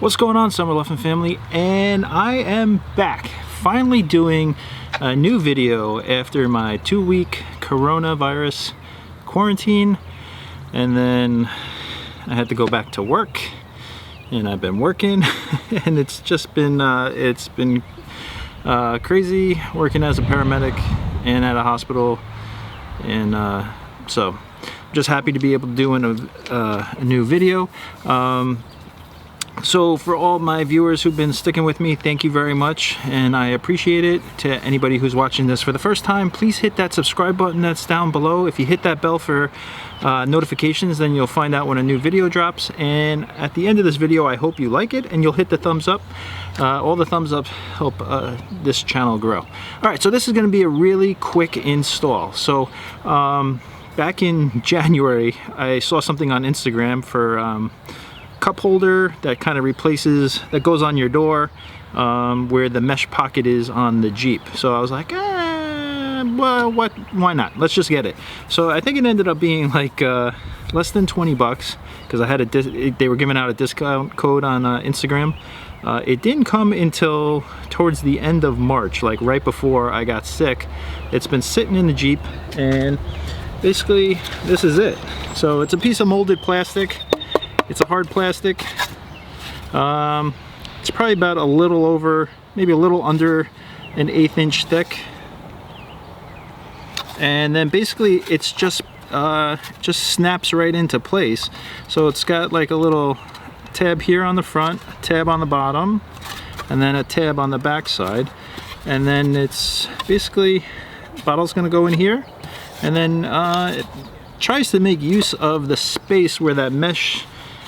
What's going on, Summer Luffin family? And I am back, finally doing a new video after my 2-week coronavirus quarantine. And then I had to go back to work, and I've been working and it's just been crazy working as a paramedic and at a hospital. And so I'm just happy to be able to do a new video. So for all my viewers who've been sticking with me, thank you very much, and I appreciate it. To anybody who's watching this for the first time, please hit that subscribe button that's down below. If you hit that bell for notifications, then you'll find out when a new video drops. And at the end of this video, I hope you like it and you'll hit the thumbs up. All the thumbs up help this channel grow. All right, so this is going to be a really quick install. So back in January, I saw something on Instagram for cup holder that kind of replaces, that goes on your door where the mesh pocket is on the Jeep. So I was like, well, why not? Let's just get it. So I think it ended up being like less than 20 bucks because I had they were giving out a discount code on Instagram. It didn't come until towards the end of March, like right before I got sick. It's been sitting in the Jeep, and basically this is it. So it's a piece of molded plastic. It's a hard plastic. It's probably about a little over, maybe a little under an 1/8 inch thick. And then basically it's just snaps right into place. So it's got like a little tab here on the front, a tab on the bottom, and then a tab on the back side. And then it's basically, the bottle's gonna go in here. And then it tries to make use of the space where that mesh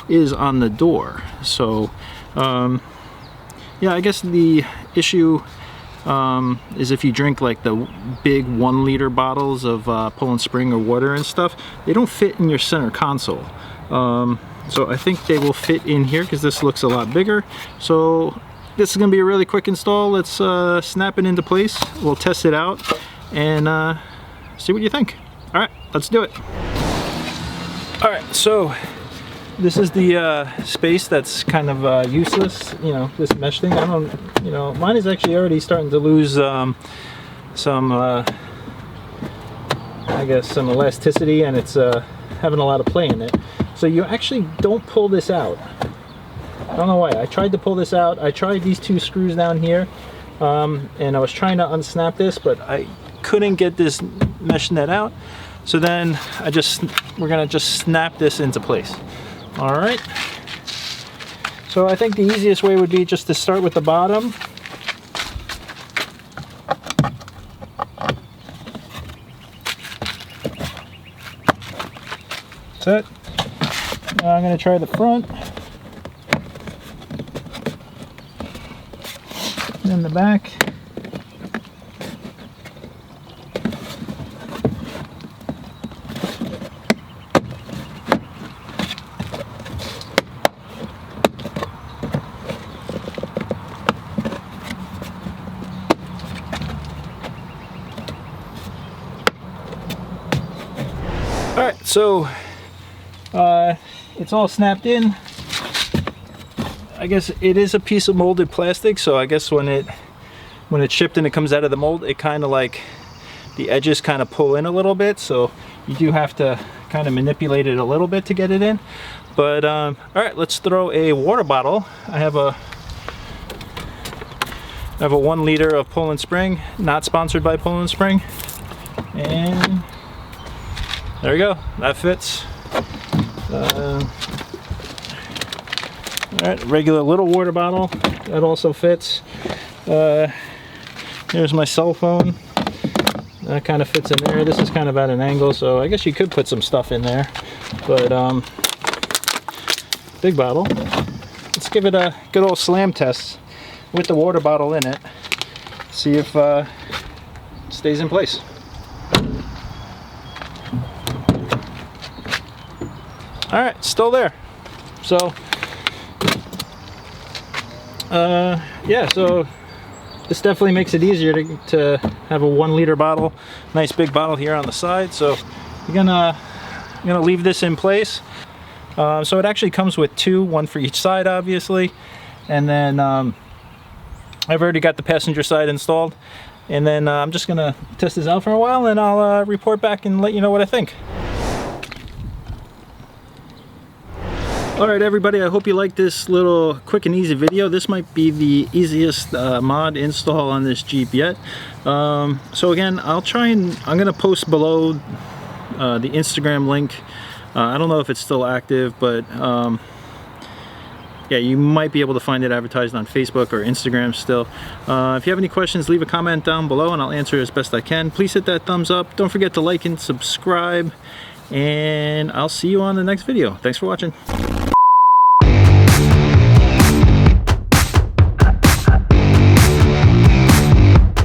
is on the door. So yeah, I guess the issue is if you drink like the big 1 liter bottles of Poland Spring or water and stuff, they don't fit in your center console. So I think they will fit in here because this looks a lot bigger. So this is gonna be a really quick install. Let's snap it into place. We'll test it out and see what you think. All right, let's do it. All right, so this is the space that's kind of useless, you know, this mesh thing. I don't, you know, mine is actually already starting to lose some, I guess, some elasticity, and it's having a lot of play in it. So you actually don't pull this out. I don't know why. I tried to pull this out. I tried these 2 screws down here, and I was trying to unsnap this, but I couldn't get this mesh net out. So then we're gonna just snap this into place. All right, so I think the easiest way would be just to start with the bottom. That's it. Now I'm going to try the front, then the back. Alright, so it's all snapped in. I guess it is a piece of molded plastic, so I guess when it's shipped and it comes out of the mold, it kind of like, the edges kind of pull in a little bit, so you do have to kind of manipulate it a little bit to get it in. But alright, let's throw a water bottle. I have a 1 liter of Poland Spring, not sponsored by Poland Spring, and there we go, that fits. Alright, regular little water bottle, that also fits. Here's my cell phone, that kind of fits in there. This is kind of at an angle, so I guess you could put some stuff in there. But big bottle. Let's give it a good old slam test with the water bottle in it. See if it stays in place. All right, still there. So yeah, so this definitely makes it easier to have a 1 liter bottle, nice big bottle here on the side. So you're gonna leave this in place. So it actually comes with 2, one for each side, obviously. and then I've already got the passenger side installed, and then I'm just gonna test this out for a while, and I'll report back and let you know what I think. Alright everybody, I hope you liked this little quick and easy video. This might be the easiest mod install on this Jeep yet. So again, I'm gonna post below the Instagram link. I don't know if it's still active, but yeah, you might be able to find it advertised on Facebook or Instagram still. If you have any questions, leave a comment down below and I'll answer as best I can. Please hit that thumbs up. Don't forget to like and subscribe, and I'll see you on the next video. Thanks for watching.